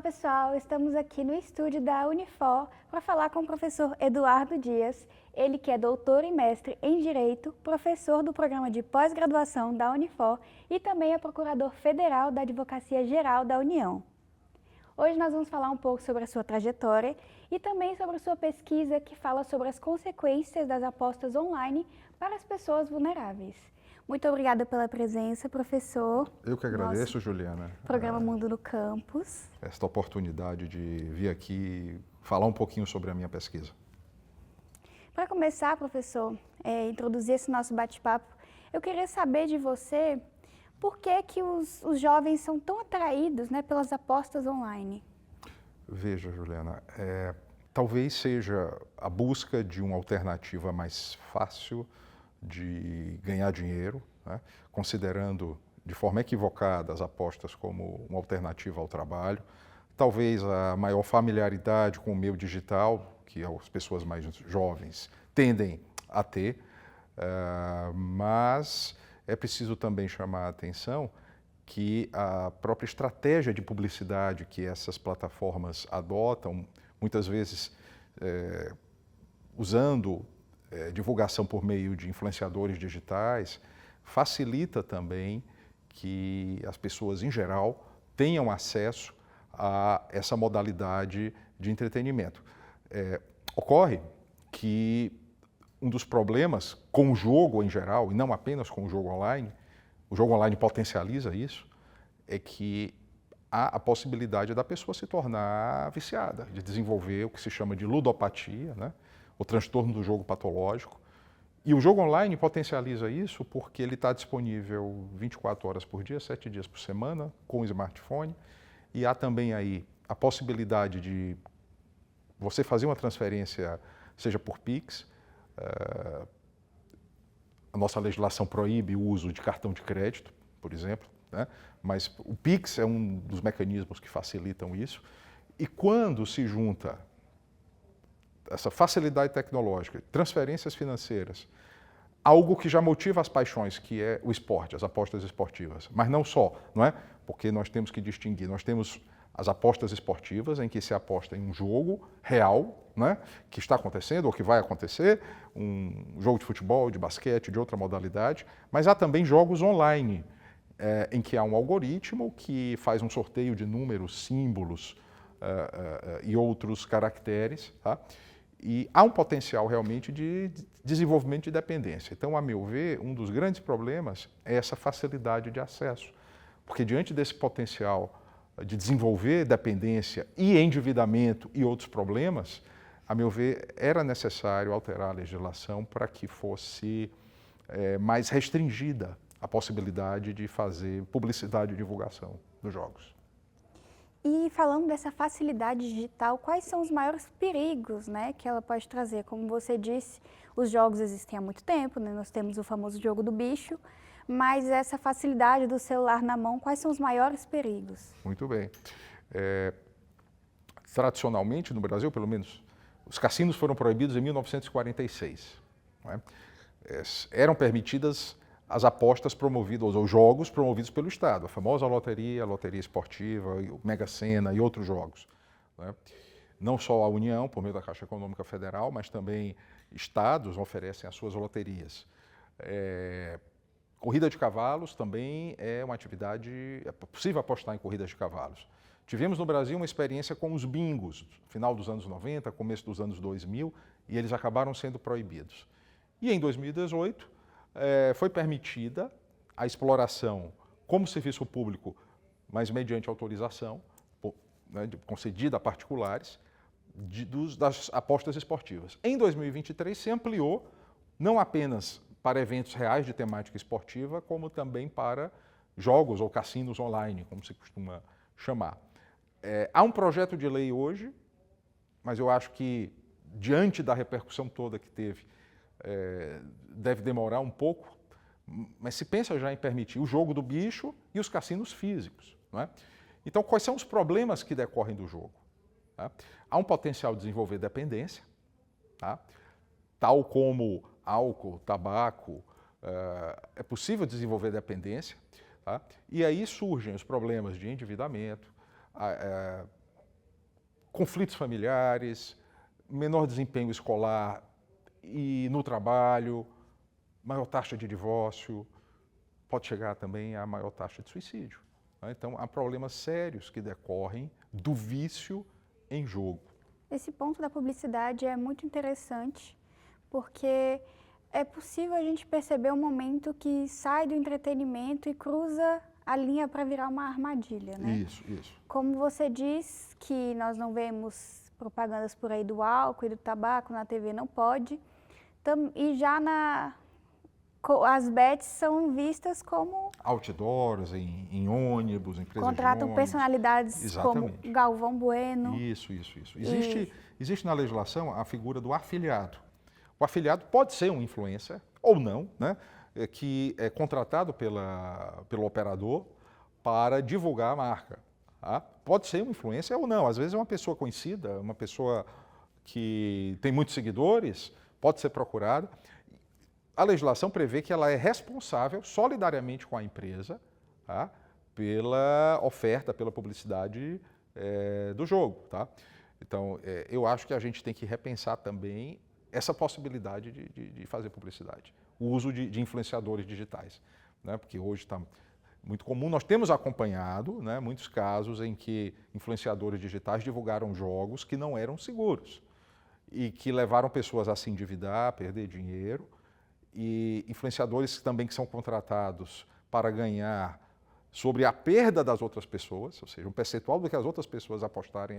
pessoal, estamos aqui no estúdio da Unifor para falar com o professor Eduardo Dias, ele que é doutor e mestre em Direito, professor do programa de pós-graduação da Unifor e também é procurador federal da Advocacia Geral da União. Hoje nós vamos falar um pouco sobre a sua trajetória e também sobre a sua pesquisa que fala sobre as consequências das apostas online para as pessoas vulneráveis. Muito obrigada pela presença, professor. Eu que agradeço, Juliana. Programa Mundo no Campus. Esta oportunidade de vir aqui falar um pouquinho sobre a minha pesquisa. Para começar, professor, introduzir esse nosso bate-papo, eu queria saber de você por que os jovens são tão atraídos, né, pelas apostas online. Veja, Juliana, talvez seja a busca de uma alternativa mais fácil de ganhar dinheiro, né? Considerando de forma equivocada as apostas como uma alternativa ao trabalho. Talvez a maior familiaridade com o meio digital, que as pessoas mais jovens tendem a ter, mas é preciso também chamar a atenção que a própria estratégia de publicidade que essas plataformas adotam, muitas vezes usando divulgação por meio de influenciadores digitais, facilita também que as pessoas, em geral, tenham acesso a essa modalidade de entretenimento. Ocorre que um dos problemas com o jogo em geral, e não apenas com o jogo online potencializa isso, é que há a possibilidade da pessoa se tornar viciada, de desenvolver o que se chama de ludopatia, né? O transtorno do jogo patológico. E o jogo online potencializa isso porque ele está disponível 24 horas por dia, 7 dias por semana, com o smartphone. E há também aí a possibilidade de você fazer uma transferência, seja por Pix. A nossa legislação proíbe o uso de cartão de crédito, por exemplo, né? Mas o Pix é um dos mecanismos que facilitam isso. E quando se junta essa facilidade tecnológica, transferências financeiras, algo que já motiva as paixões, que é o esporte, as apostas esportivas. Mas não só, não é? Porque nós temos que distinguir. Nós temos as apostas esportivas, em que se aposta em um jogo real, né, que está acontecendo ou que vai acontecer, um jogo de futebol, de basquete, de outra modalidade, mas há também jogos online, em que há um algoritmo que faz um sorteio de números, símbolos e outros caracteres, tá? E há um potencial realmente de desenvolvimento de dependência. Então, a meu ver, um dos grandes problemas é essa facilidade de acesso, porque diante desse potencial de desenvolver dependência e endividamento e outros problemas, a meu ver, era necessário alterar a legislação para que fosse mais restringida a possibilidade de fazer publicidade e divulgação dos jogos. E falando dessa facilidade digital, quais são os maiores perigos, né, que ela pode trazer? Como você disse, os jogos existem há muito tempo, né? Nós temos o famoso jogo do bicho, mas essa facilidade do celular na mão, quais são os maiores perigos? Muito bem. Tradicionalmente, no Brasil, pelo menos, os cassinos foram proibidos em 1946. Não é? Eram permitidas as apostas promovidas, ou jogos promovidos pelo Estado, a famosa loteria, a loteria esportiva, o Mega Sena e outros jogos, né? Não só a União, por meio da Caixa Econômica Federal, mas também estados oferecem as suas loterias. Corrida de cavalos também é uma atividade, é possível apostar em corridas de cavalos. Tivemos no Brasil uma experiência com os bingos, final dos anos 90, começo dos anos 2000, e eles acabaram sendo proibidos. E em 2018, foi permitida a exploração como serviço público, mas mediante autorização, né, concedida a particulares, das apostas esportivas. Em 2023 se ampliou, não apenas para eventos reais de temática esportiva, como também para jogos ou cassinos online, como se costuma chamar. Há um projeto de lei hoje, mas eu acho que, diante da repercussão toda que teve, deve demorar um pouco, mas se pensa já em permitir o jogo do bicho e os cassinos físicos, não é? Então, quais são os problemas que decorrem do jogo? Tá? Há um potencial de desenvolver dependência, tá? Tal como álcool, tabaco, é possível desenvolver dependência, tá? E aí surgem os problemas de endividamento, conflitos familiares, menor desempenho escolar e no trabalho, maior taxa de divórcio, pode chegar também à maior taxa de suicídio. Né? Então, há problemas sérios que decorrem do vício em jogo. Esse ponto da publicidade é muito interessante, porque é possível a gente perceber um momento que sai do entretenimento e cruza a linha para virar uma armadilha, né? Isso. Como você diz que nós não vemos propagandas por aí do álcool e do tabaco na TV, não pode. E já as bets são vistas como... Outdoors, em ônibus, em empresas Contratam de ônibus. personalidades Exatamente. como Galvão Bueno. Isso. Existe na legislação a figura do afiliado. O afiliado pode ser um influencer ou não, né, que é contratado pelo operador para divulgar a marca. Tá? Pode ser um influencer ou não. Às vezes é uma pessoa conhecida, uma pessoa que tem muitos seguidores, pode ser procurada. A legislação prevê que ela é responsável solidariamente com a empresa, tá, pela oferta, pela publicidade do jogo. Tá? Então, eu acho que a gente tem que repensar também essa possibilidade de fazer publicidade, o uso de influenciadores digitais, né? Porque hoje está muito comum. Nós temos acompanhado, né, muitos casos em que influenciadores digitais divulgaram jogos que não eram seguros e que levaram pessoas a se endividar, a perder dinheiro, e influenciadores também que são contratados para ganhar sobre a perda das outras pessoas, ou seja, um percentual do que as outras pessoas apostarem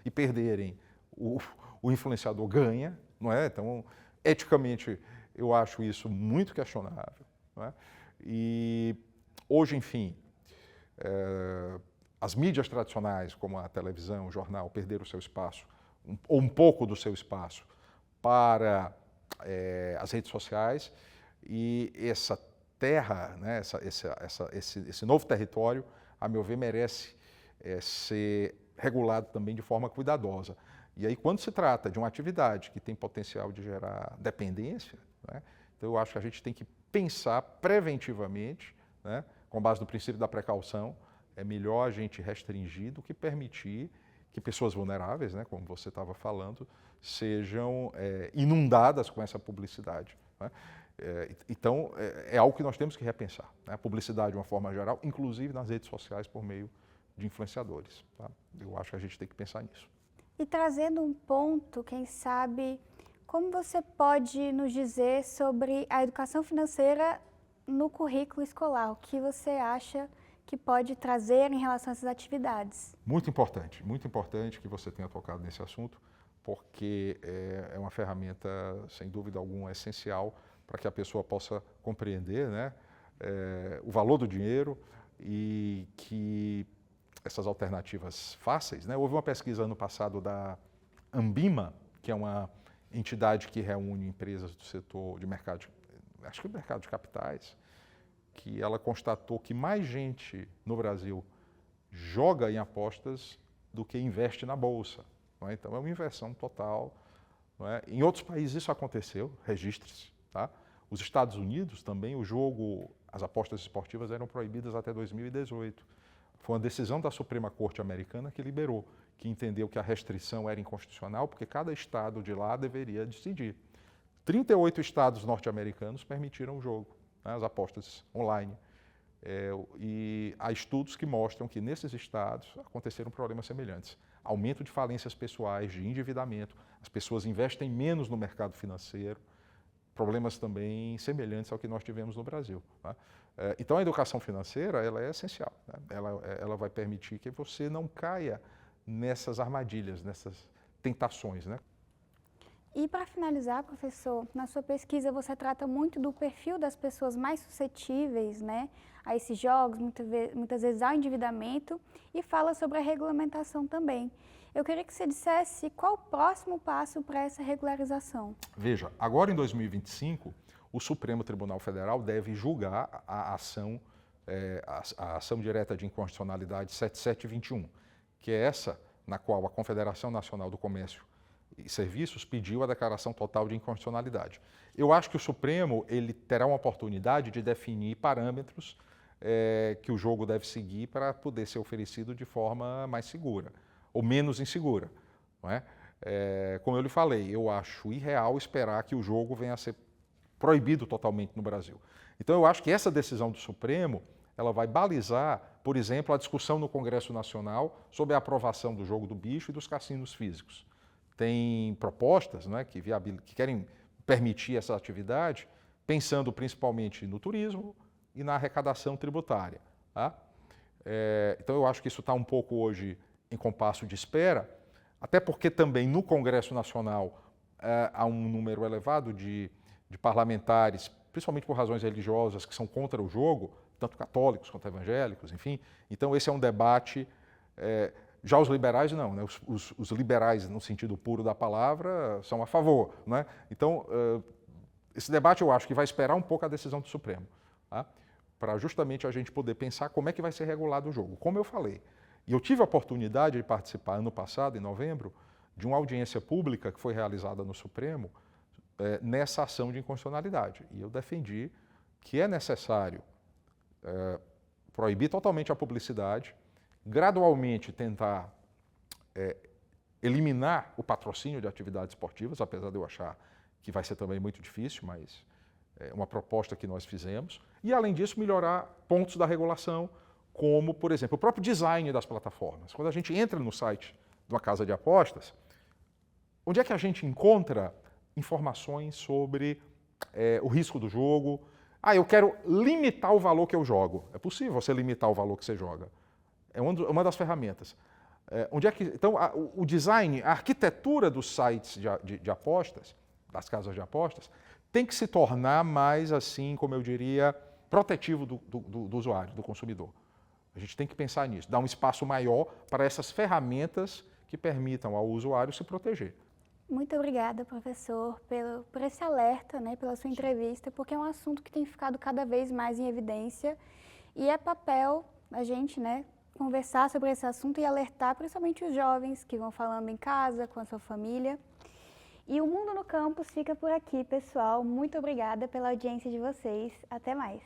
e perderem, o influenciador ganha, não é? Então, eticamente, eu acho isso muito questionável. Não é? E hoje, enfim, as mídias tradicionais, como a televisão, o jornal, perderam o seu espaço, ou um pouco do seu espaço, para as redes sociais, e essa terra, né, esse novo território, a meu ver, merece ser regulado também de forma cuidadosa. E aí, quando se trata de uma atividade que tem potencial de gerar dependência, né, então eu acho que a gente tem que pensar preventivamente, né, com base no princípio da precaução. É melhor a gente restringir do que permitir que pessoas vulneráveis, né, como você estava falando, sejam inundadas com essa publicidade. Né? Então, é algo que nós temos que repensar. Né? A publicidade de uma forma geral, inclusive nas redes sociais por meio de influenciadores. Tá? Eu acho que a gente tem que pensar nisso. E trazendo um ponto, quem sabe, como você pode nos dizer sobre a educação financeira no currículo escolar? O que você acha que pode trazer em relação a essas atividades? Muito importante que você tenha tocado nesse assunto, porque é uma ferramenta, sem dúvida alguma, essencial para que a pessoa possa compreender, né, o valor do dinheiro e que essas alternativas fáceis, né? Houve uma pesquisa ano passado da Ambima, que é uma entidade que reúne empresas do setor de mercado, acho que mercado de capitais, que ela constatou que mais gente no Brasil joga em apostas do que investe na bolsa. Não é? Então é uma inversão total. Não é? Em outros países isso aconteceu, registre-se. Tá? Os Estados Unidos também, as apostas esportivas eram proibidas até 2018. Foi uma decisão da Suprema Corte Americana que liberou, que entendeu que a restrição era inconstitucional, porque cada estado de lá deveria decidir. 38 estados norte-americanos permitiram o jogo, né, as apostas online. E há estudos que mostram que nesses estados aconteceram problemas semelhantes. Aumento de falências pessoais, de endividamento, as pessoas investem menos no mercado financeiro, problemas também semelhantes ao que nós tivemos no Brasil. Tá? Então a educação financeira ela é essencial. Né? Ela vai permitir que você não caia nessas armadilhas, nessas tentações. Né? E para finalizar, professor, na sua pesquisa você trata muito do perfil das pessoas mais suscetíveis, né, a esses jogos, muitas vezes ao endividamento, e fala sobre a regulamentação também. Eu queria que você dissesse qual o próximo passo para essa regularização. Veja, agora em 2025, o Supremo Tribunal Federal deve julgar a ação direta de inconstitucionalidade 7721, que é essa na qual a Confederação Nacional do Comércio e Serviços pediu a declaração total de inconstitucionalidade. Eu acho que o Supremo ele terá uma oportunidade de definir parâmetros que o jogo deve seguir para poder ser oferecido de forma mais segura. ou menos insegura. Não é? Como eu lhe falei, eu acho irreal esperar que o jogo venha a ser proibido totalmente no Brasil. Então eu acho que essa decisão do Supremo ela vai balizar, por exemplo, a discussão no Congresso Nacional sobre a aprovação do jogo do bicho e dos cassinos físicos. Tem propostas, né, que querem permitir essa atividade, pensando principalmente no turismo e na arrecadação tributária. Tá? Então eu acho que isso está um pouco hoje em compasso de espera, até porque também no Congresso Nacional há um número elevado de parlamentares, principalmente por razões religiosas, que são contra o jogo, tanto católicos quanto evangélicos, enfim. Então esse é um debate, já os liberais não, né? Os liberais no sentido puro da palavra são a favor, né? Então esse debate eu acho que vai esperar um pouco a decisão do Supremo, tá? Para justamente a gente poder pensar como é que vai ser regulado o jogo. Como eu falei, e eu tive a oportunidade de participar ano passado, em novembro, de uma audiência pública que foi realizada no Supremo nessa ação de inconstitucionalidade. E eu defendi que é necessário proibir totalmente a publicidade, gradualmente tentar eliminar o patrocínio de atividades esportivas, apesar de eu achar que vai ser também muito difícil, mas é uma proposta que nós fizemos. E, além disso, melhorar pontos da regulação, como, por exemplo, o próprio design das plataformas. Quando a gente entra no site de uma casa de apostas, onde é que a gente encontra informações sobre o risco do jogo? Eu quero limitar o valor que eu jogo. É possível você limitar o valor que você joga. É uma das ferramentas. Então, o design, a arquitetura dos sites de apostas, das casas de apostas, tem que se tornar mais, assim, como eu diria, protetivo do usuário, do consumidor. A gente tem que pensar nisso, dar um espaço maior para essas ferramentas que permitam ao usuário se proteger. Muito obrigada, professor, por esse alerta, né, pela sua entrevista, porque é um assunto que tem ficado cada vez mais em evidência e é papel a gente, né, conversar sobre esse assunto e alertar principalmente os jovens que vão falando em casa, com a sua família. E o Mundo no Campus fica por aqui, pessoal. Muito obrigada pela audiência de vocês. Até mais.